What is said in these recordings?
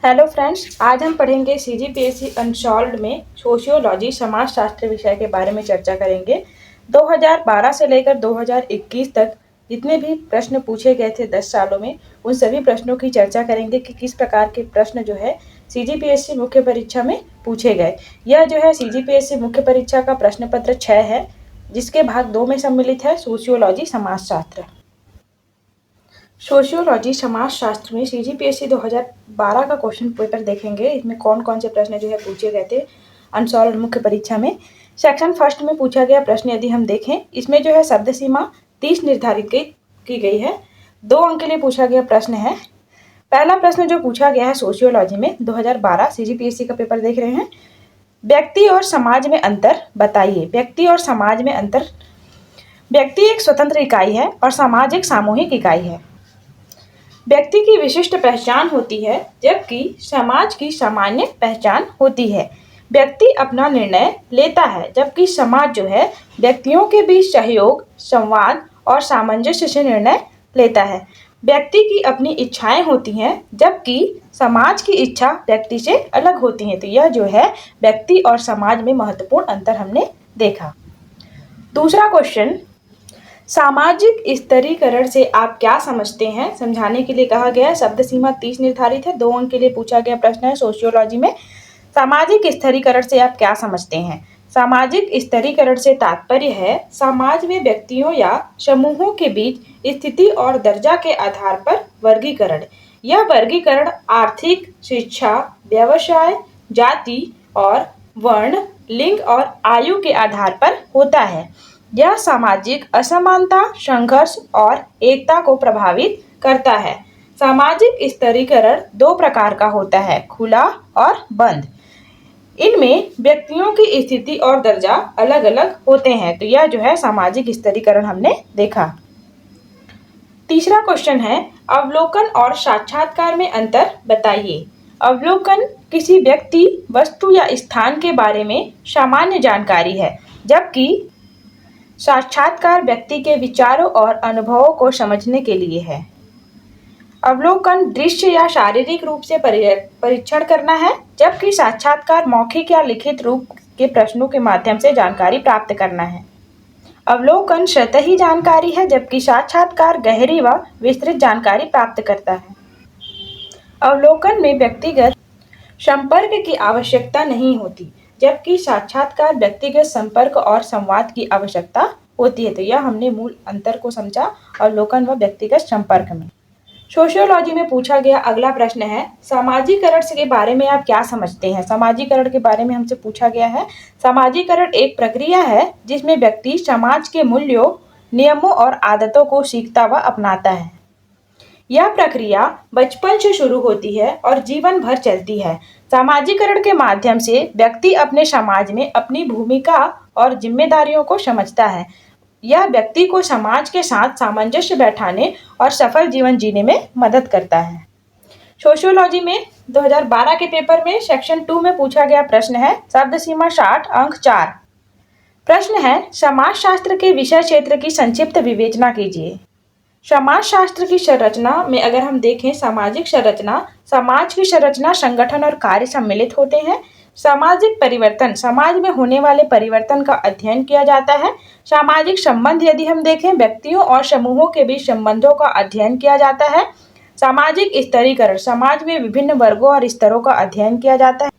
Hello friends, आज हम पढ़ेंगे सीजीपीएससी अनसॉल्व्ड में सोशियोलॉजी समाजशास्त्र विषय के बारे में चर्चा करेंगे। 2012 से लेकर 2021 तक जितने भी प्रश्न पूछे गए थे 10 सालों में, उन सभी प्रश्नों की चर्चा करेंगे कि किस प्रकार के प्रश्न जो है सीजीपीएससी मुख्य परीक्षा में पूछे गए। यह जो है सीजीपीएससी मुख्य परीक्षा का प्रश्न पत्र 6 है, जिसके भाग 2 में सम्मिलित है सोशियोलॉजी समाजशास्त्र। सोशियोलॉजी समाजशास्त्र में सीजीपीएससी 2012 का क्वेश्चन पेपर देखेंगे। इसमें कौन कौन से प्रश्न जो है पूछे गए थे अनसॉल्व्ड मुख्य परीक्षा में। सेक्शन फर्स्ट में पूछा गया प्रश्न यदि हम देखें, इसमें जो है शब्द सीमा 30 निर्धारित की गई है। 2 अंक के लिए पूछा गया प्रश्न है। पहला प्रश्न जो पूछा गया है सोशियोलॉजी में 2012 सीजीपीएससी का पेपर देख रहे हैं। व्यक्ति और समाज में अंतर बताइए। व्यक्ति और समाज में अंतर। व्यक्ति एक स्वतंत्र इकाई है और समाज एक सामूहिक इकाई है। व्यक्ति की विशिष्ट पहचान होती है जबकि समाज की सामान्य पहचान होती है। व्यक्ति अपना निर्णय लेता है जबकि समाज जो है व्यक्तियों के बीच सहयोग, संवाद और सामंजस्य से निर्णय लेता है। व्यक्ति की अपनी इच्छाएं होती हैं जबकि समाज की इच्छा व्यक्ति से अलग होती हैं। तो यह जो है व्यक्ति और समाज में महत्वपूर्ण अंतर हमने देखा। दूसरा क्वेश्चन, सामाजिक स्तरीकरण से आप क्या समझते हैं, समझाने के लिए कहा गया है। शब्द सीमा 30 निर्धारित है। 2 अंक के लिए पूछा गया प्रश्न है सोशियोलॉजी में। सामाजिक स्तरीकरण से आप क्या समझते हैं। सामाजिक स्तरीकरण से तात्पर्य है समाज में व्यक्तियों या समूहों के बीच स्थिति और दर्जा के आधार पर वर्गीकरण। यह वर्गीकरण आर्थिक, शिक्षा, व्यवसाय, जाति और वर्ण, लिंग और आयु के आधार पर होता है। यह सामाजिक असमानता, संघर्ष और एकता को प्रभावित करता है। सामाजिक स्तरीकरण 2 प्रकार का होता है, खुला और बंद। इनमें व्यक्तियों की स्थिति और दर्जा अलग अलग होते हैं। तो यह जो है सामाजिक स्तरीकरण हमने देखा। तीसरा क्वेश्चन है, अवलोकन और साक्षात्कार में अंतर बताइए। अवलोकन किसी व्यक्ति, वस्तु या स्थान के बारे में सामान्य जानकारी है, जबकि साक्षात्कार व्यक्ति के विचारों और अनुभवों को समझने के लिए है। अवलोकन दृश्य या शारीरिक रूप से परीक्षण करना है, जबकि साक्षात्कार मौखिक या लिखित रूप के प्रश्नों के माध्यम से जानकारी प्राप्त करना है। अवलोकन सतही जानकारी है, जबकि साक्षात्कार गहरी व विस्तृत जानकारी प्राप्त करता है। अवलोकन में व्यक्तिगत संपर्क की आवश्यकता नहीं होती, जबकि साक्षात्कार व्यक्तिगत संपर्क और संवाद की आवश्यकता होती है। तो यह हमने मूल अंतर को समझा अवलोकन व व्यक्तिगत संपर्क में। सोशियोलॉजी में पूछा गया अगला प्रश्न है, सामाजिकरण के बारे में आप क्या समझते हैं। सामाजिकरण के बारे में हमसे पूछा गया है। सामाजिकरण एक प्रक्रिया है जिसमें व्यक्ति समाज के मूल्यों, नियमों और आदतों को सीखता व अपनाता है। यह प्रक्रिया बचपन से शुरू होती है और जीवन भर चलती है। सामाजिकरण के माध्यम से व्यक्ति अपने समाज में अपनी भूमिका और जिम्मेदारियों को समझता है। यह व्यक्ति को समाज के साथ सामंजस्य बैठाने और सफल जीवन जीने में मदद करता है। सोशियोलॉजी में 2012 के पेपर में सेक्शन 2 में पूछा गया प्रश्न है, शब्द सीमा 60, अंक 4। प्रश्न है, समाजशास्त्र के विषय क्षेत्र की संक्षिप्त विवेचना कीजिए। समाजशास्त्र की संरचना में अगर हम देखें, सामाजिक संरचना, समाज की संरचना, संगठन और कार्य सम्मिलित होते हैं। सामाजिक परिवर्तन, समाज में होने वाले परिवर्तन का अध्ययन किया जाता है। सामाजिक संबंध यदि हम देखें, व्यक्तियों और समूहों के बीच संबंधों का अध्ययन किया जाता है। सामाजिक स्तरीकरण, समाज में विभिन्न वर्गों और स्तरों का अध्ययन किया जाता है।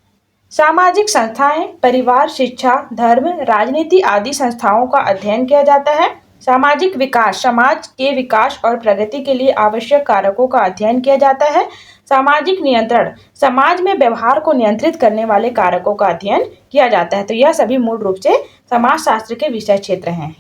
सामाजिक संस्थाएं, परिवार, शिक्षा, धर्म, राजनीति आदि संस्थाओं का अध्ययन किया जाता है। सामाजिक विकास, समाज के विकास और प्रगति के लिए आवश्यक कारकों का अध्ययन किया जाता है। सामाजिक नियंत्रण, समाज में व्यवहार को नियंत्रित करने वाले कारकों का अध्ययन किया जाता है। तो यह सभी मूल रूप से समाजशास्त्र के विषय क्षेत्र हैं।